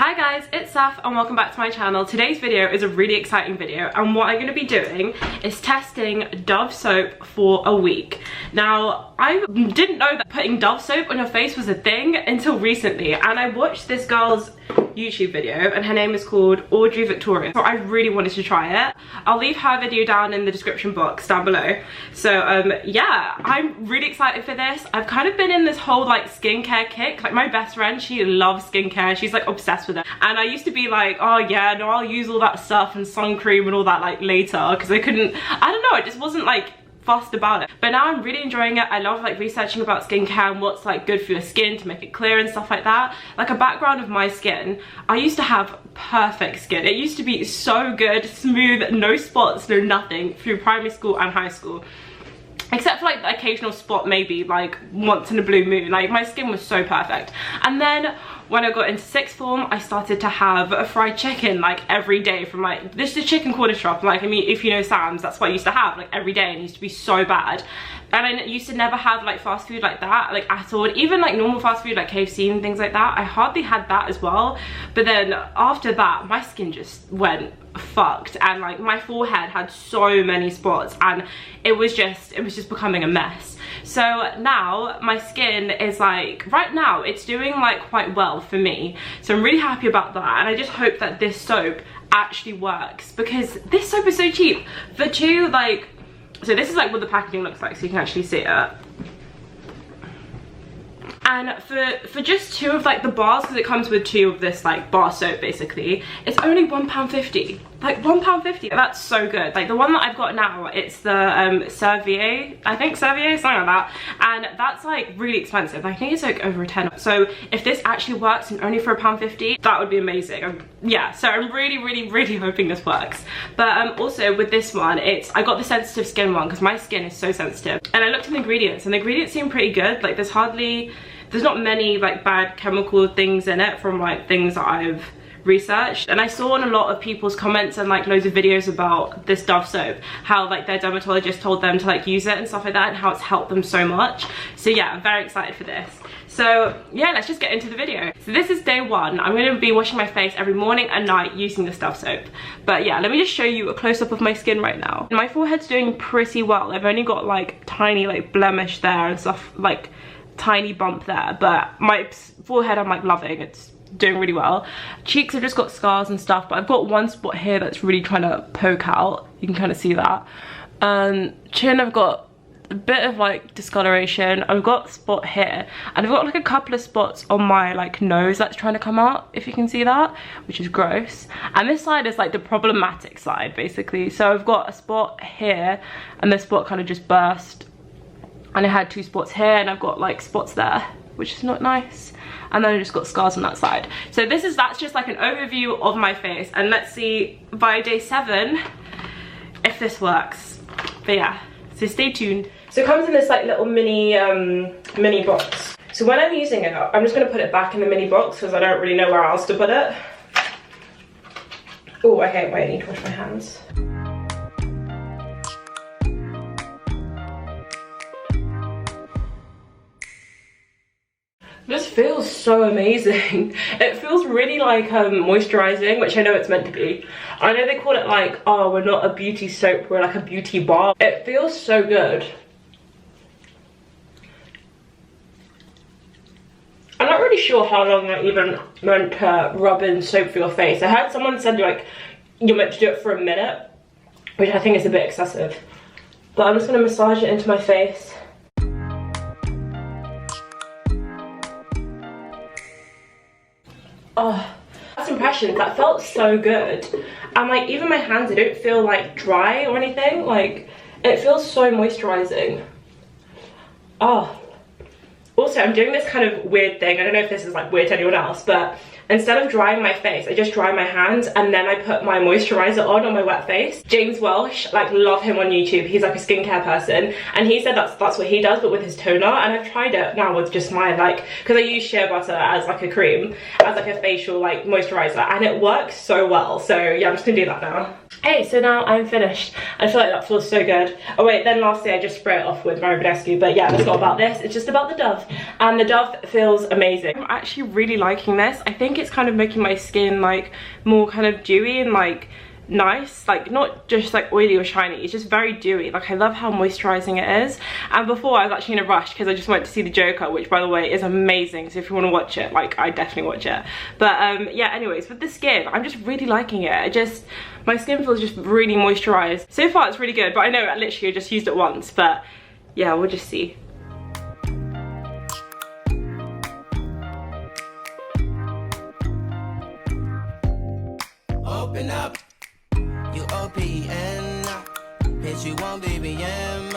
Hi guys, it's Saf and welcome back to my channel. Today's video is a really exciting video and what I'm going to be doing is testing Dove soap for a week. Now, I didn't know that putting Dove soap on your face was a thing until recently, and I watched this girl's YouTube video and her name is called Audrey Victoria, so I really wanted to try it. I'll leave her video down in the description box down below. So yeah, I'm really excited for this. I've kind of been in this whole like skincare kick. Like my best friend, she loves skincare, she's like obsessed with it, and I used to be like, oh yeah, no, I'll use all that stuff and sun cream and all that like later, because I don't know, it just wasn't like fussed about it. But now I'm really enjoying it. I love like researching about skincare and what's like good for your skin to make it clear and stuff like that. Like a background of my skin, I used to have perfect skin. It used to be so good, smooth, no spots, no nothing through primary school and high school. Except for like the occasional spot maybe like once in a blue moon. Like my skin was so perfect. And then when I got into sixth form, I started to have a fried chicken like every day from like, this is a chicken corner shop. Like, I mean, if you know Sam's, that's what I used to have like every day, and it used to be so bad. And I used to never have like fast food like that, like at all. Even like normal fast food like KFC and things like that, I hardly had that as well. But then after that, my skin just went fucked, and like my forehead had so many spots, and it was just becoming a mess. So now my skin is like, right now it's doing like quite well for me, so I'm really happy about that. And I just hope that this soap actually works, because this soap is so cheap for two, like, so this is like what the packaging looks like, so you can actually see it. And for just two of like the bars, because it comes with two of this like bar soap basically, it's only £1.50. Like £1.50. That's so good. Like the one that I've got now, it's the Servier, I think Servier, something like that, and that's like really expensive. I think it's like over a £10. So if this actually works and only for £1.50, that would be amazing. Yeah, so I'm really hoping this works. But also with this one, I got the sensitive skin one because my skin is so sensitive, and I looked at the ingredients and the ingredients seem pretty good. Like there's not many like bad chemical things in it from like things that I've researched. And I saw in a lot of people's comments and like loads of videos about this Dove soap, how like their dermatologist told them to like use it and stuff like that, and how it's helped them so much. So yeah, I'm very excited for this. So yeah, let's just get into the video. So this is day one. I'm going to be washing my face every morning and night using this Dove soap. But yeah, let me just show you a close-up of my skin right now. My forehead's doing pretty well. I've only got like tiny like blemish there and stuff, like tiny bump there, but my forehead I'm like loving. It's doing really well. Cheeks, I've just got scars and stuff, but I've got one spot here that's really trying to poke out. You can kind of see that. Chin, I've got a bit of like discoloration. I've got a spot here, and I've got like a couple of spots on my like nose that's trying to come out, if you can see that, which is gross. And this side is like the problematic side basically. So I've got a spot here, and this spot kind of just burst, and I had two spots here, and I've got like spots there, which is not nice. And then I just got scars on that side. So that's just like an overview of my face, and let's see by day 7 if this works. But yeah, so stay tuned. So it comes in this like little mini box. So when I'm using it, I'm just gonna put it back in the mini box because I don't really know where else to put it. Oh, okay, wait, I need to wash my hands. This feels so amazing. It feels really like moisturizing, which I know it's meant to be. I know they call it like, oh, we're not a beauty soap, we're like a beauty bar. It feels so good. I'm not really sure how long I even meant to rub in soap for your face. I heard someone said like you're meant to do it for a minute, which I think is a bit excessive. But I'm just gonna massage it into my face. Oh, first impressions, that felt so good. And like even my hands, they don't feel like dry or anything. Like it feels so moisturizing. Oh, also I'm doing this kind of weird thing. I don't know if this is like weird to anyone else, but instead of drying my face, I just dry my hands and then I put my moisturizer on my wet face. James Welsh, like love him on YouTube. He's like a skincare person, and he said that's what he does, but with his toner. And I've tried it now with just my like, because I use shea butter as like a cream, as like a facial like moisturizer, and it works so well. So yeah, I'm just gonna do that now. Hey, so now I'm finished. I feel like that feels so good. Oh wait, then lastly I just spray it off with Mario Badescu, but yeah, it's not about this, it's just about the Dove. And the Dove feels amazing. I'm actually really liking this. I think it's kind of making my skin like more kind of dewy and like nice, like not just like oily or shiny, it's just very dewy. Like I love how moisturizing it is. And before I was actually in a rush because I just went to see the Joker, which by the way is amazing, so if you want to watch it, like I definitely watch it. But yeah, anyways, with the skin, I'm just really liking it. My skin feels just really moisturized. So far it's really good, but I know I literally just used it once, but yeah, we'll just see. Open up, you OPN, bitch, you want BBM.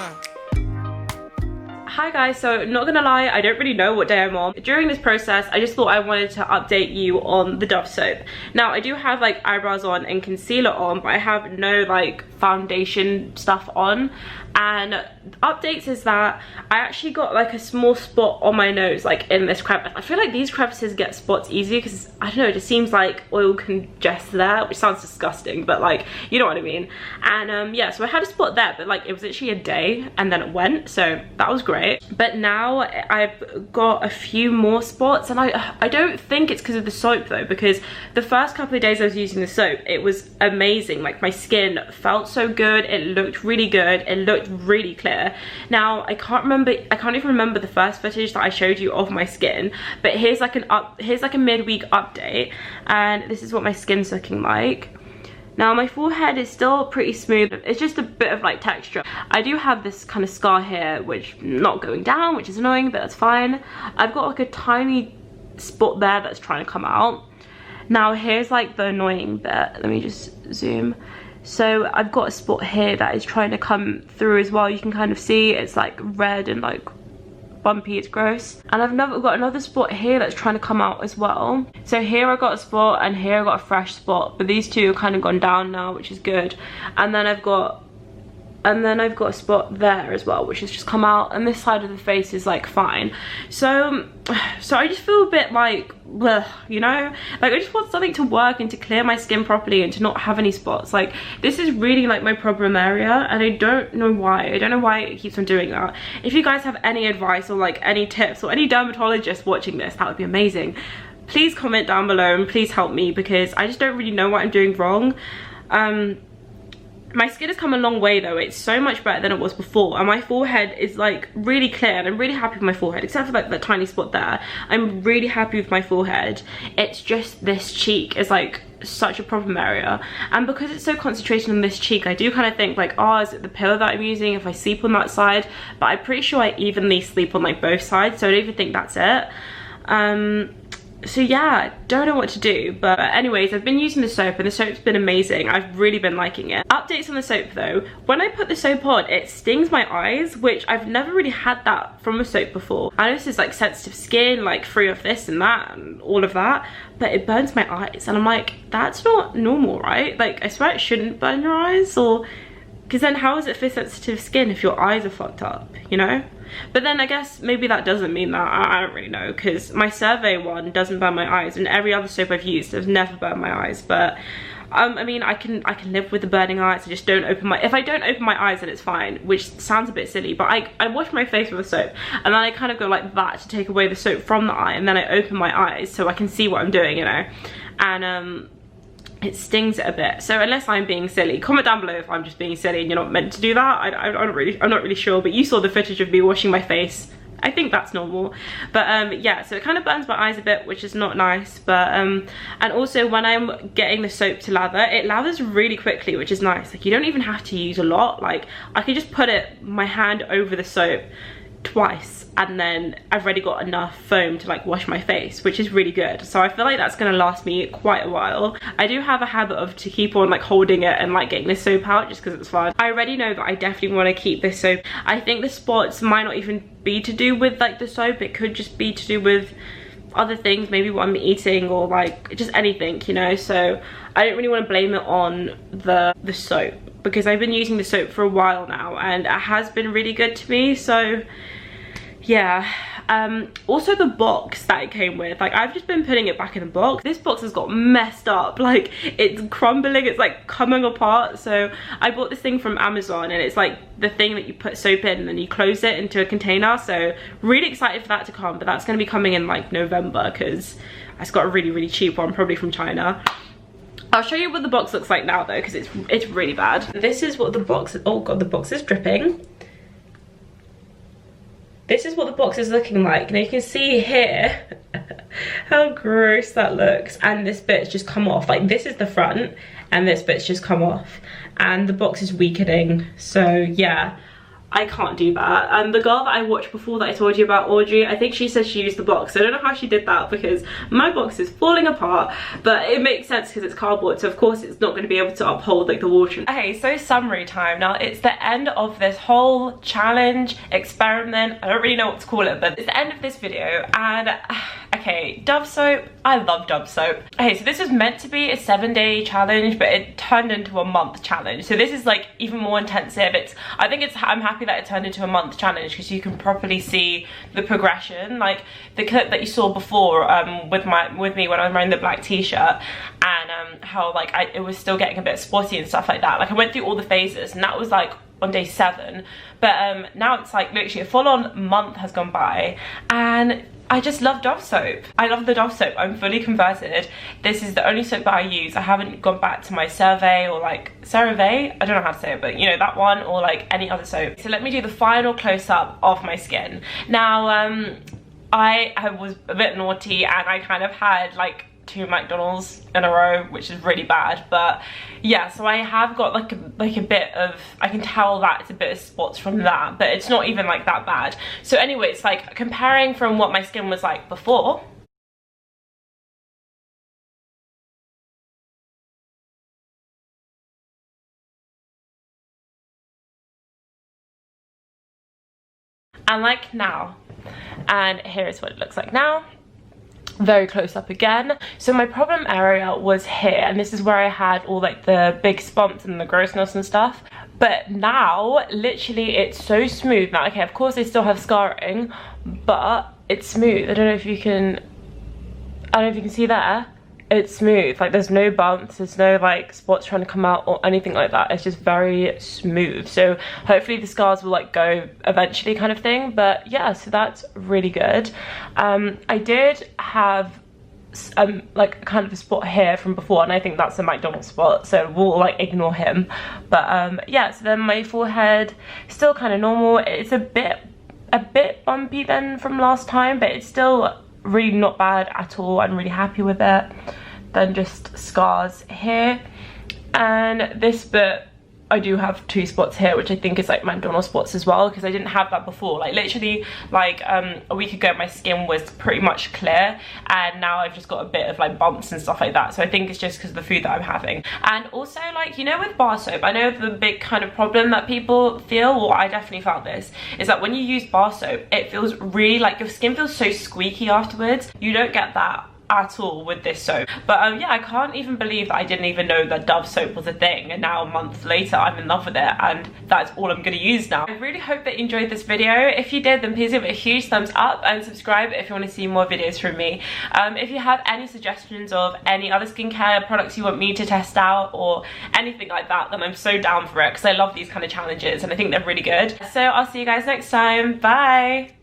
Hi guys, so not gonna lie, I don't really know what day I'm on. During this process, I just thought I wanted to update you on the Dove soap. Now, I do have like eyebrows on and concealer on, but I have no like foundation stuff on. And updates is that I actually got like a small spot on my nose, like in this crevice. I feel like these crevices get spots easier because I don't know, it just seems like oil congests there, which sounds disgusting, but like, you know what I mean. And yeah, so I had a spot there, but like it was literally a day and then it went, so that was great. But now I've got a few more spots, and I don't think it's because of the soap though, because the first couple of days I was using the soap, it was amazing. Like my skin felt so good, it looked really good, it looked really clear. Now I can't even remember the first footage that I showed you of my skin, but here's like a midweek update, and this is what my skin's looking like. Now my forehead is still pretty smooth, it's just a bit of like texture. I do have this kind of scar here which not going down, which is annoying, but that's fine. I've got like a tiny spot there that's trying to come out. Now here's like the annoying bit, let me just zoom. So I've got a spot here that is trying to come through as well. You can kind of see it's like red and like bumpy, it's gross. And I've got another spot here that's trying to come out as well. So here I got a spot and here I got a fresh spot, but these two have kind of gone down now, which is good. And then I've got a spot there as well, which has just come out, and this side of the face is like fine. So I just feel a bit like, bleh, you know, like I just want something to work and to clear my skin properly and to not have any spots. Like this is really like my problem area, and I don't know why it keeps on doing that. If you guys have any advice or like any tips, or any dermatologists watching this, that would be amazing. Please comment down below and please help me, because I just don't really know what I'm doing wrong. My skin has come a long way though, it's so much better than it was before, and my forehead is like really clear, and I'm really happy with my forehead, except for like that tiny spot there. I'm really happy with my forehead. It's just this cheek is like such a problem area, and because it's so concentrated on this cheek, I do kind of think like, oh, is it the pillow that I'm using if I sleep on that side? But I'm pretty sure I evenly sleep on like both sides, so I don't even think that's it. So yeah, don't know what to do, but anyways, I've been using the soap and the soap's been amazing. I've really been liking it. Updates on the soap though, when I put the soap on, it stings my eyes, which I've never really had that from a soap before. I know this is like sensitive skin, like free of this and that and all of that, but it burns my eyes, and I'm like, that's not normal, right? Like I swear it shouldn't burn your eyes, or because then how is it for sensitive skin if your eyes are fucked up, you know? But then I guess maybe that doesn't mean that. I don't really know, because my Survey one doesn't burn my eyes, and every other soap I've used has never burned my eyes. But I mean, I can live with the burning eyes. I just don't open my, if I don't open my eyes then it's fine, which sounds a bit silly, but I wash my face with a soap, and then I kind of go like that to take away the soap from the eye, and then I open my eyes so I can see what I'm doing, you know. And it stings it a bit. So unless I'm being silly, comment down below if I'm just being silly and you're not meant to do that. I'm not really sure, but you saw the footage of me washing my face. I think that's normal. But yeah, so it kind of burns my eyes a bit, which is not nice. But and also when I'm getting the soap to lather, it lathers really quickly, which is nice. Like you don't even have to use a lot. Like I can just put my hand over the soap twice, and then I've already got enough foam to like wash my face, which is really good. So I feel like that's gonna last me quite a while. I do have a habit of to keep on like holding it and like getting this soap out just because it's fun. I already know that I definitely want to keep this soap. I think the spots might not even be to do with like the soap, it could just be to do with other things, maybe what I'm eating or like just anything, you know. So I don't really want to blame it on the soap, because I've been using the soap for a while now and it has been really good to me. So yeah. Also the box that it came with, like I've just been putting it back in the box. This box has got messed up, like it's crumbling, it's like coming apart. So I bought this thing from Amazon, and it's like the thing that you put soap in and then you close it into a container. So really excited for that to come, but that's going to be coming in like November, because I just got a really cheap one, probably from China. I'll show you what the box looks like now though, because it's really bad. This is what the box, oh god, the box is dripping. This is what the box is looking like. Now you can see here how gross that looks, and this bit's just come off. Like, this is the front and this bit's just come off, and the box is weakening. So yeah, I can't do that. And the girl that I watched before that I told you about, Audrey, I think she said she used the box. I don't know how she did that because my box is falling apart, but it makes sense because it's cardboard, so of course it's not going to be able to uphold like the water. Okay, so summary time. Now it's the end of this whole challenge, experiment, I don't really know what to call it, but it's the end of this video. And okay, Dove soap, I love Dove soap. Okay, so this was meant to be a 7-day challenge, but it turned into a month challenge. So this is like even more intensive. I'm happy that it turned into a month challenge because you can properly see the progression. Like the clip that you saw before with me when I was wearing the black t-shirt, and how like it was still getting a bit spotty and stuff like that. Like I went through all the phases, and that was like on day 7, but now it's like literally a full-on month has gone by, and I just love Dove soap. I love the Dove soap. I'm fully converted. This is the only soap that I use. I haven't gone back to my CeraVe or like CeraVe, I don't know how to say it, but you know, that one, or like any other soap. So let me do the final close-up of my skin. Now I was a bit naughty and I kind of had like 2 McDonald's in a row, which is really bad. But yeah, so I have got like a bit of, I can tell that it's a bit of spots from that, but it's not even like that bad. So anyway, it's like comparing from what my skin was like before and like now, and here is what it looks like now. Very close up again. So my problem area was here, and this is where I had all like the big bumps and the grossness and stuff, but now literally it's so smooth now. Okay, of course I still have scarring, but it's smooth. I don't know if you can see there. It's smooth, like there's no bumps, there's no like spots trying to come out or anything like that. It's just very smooth. So hopefully the scars will like go eventually, kind of thing. But yeah, so that's really good. I did have like kind of a spot here from before, and I think that's a McDonald's spot, so we'll like ignore him. But yeah, so then my forehead still kind of normal. It's a bit bumpy then from last time, but it's still really not bad at all. I'm really happy with it. Then just scars here, and this bit I do have 2 spots here, which I think is like McDonald's spots as well, because I didn't have that before. Like literally like a week ago my skin was pretty much clear, and now I've just got a bit of like bumps and stuff like that. So I think it's just because of the food that I'm having. And also, like, you know, with bar soap, I know the big kind of problem that people feel, or I definitely felt this, is that when you use bar soap, it feels really like your skin feels so squeaky afterwards. You don't get that at all with this soap. But yeah, I can't even believe that I didn't even know that Dove soap was a thing, and now a month later I'm in love with it, and that's all I'm gonna use now. I really hope that you enjoyed this video. If you did, then please give it a huge thumbs up and subscribe if you want to see more videos from me. If you have any suggestions of any other skincare products you want me to test out or anything like that, then I'm so down for it, because I love these kind of challenges and I think they're really good. So I'll see you guys next time. Bye.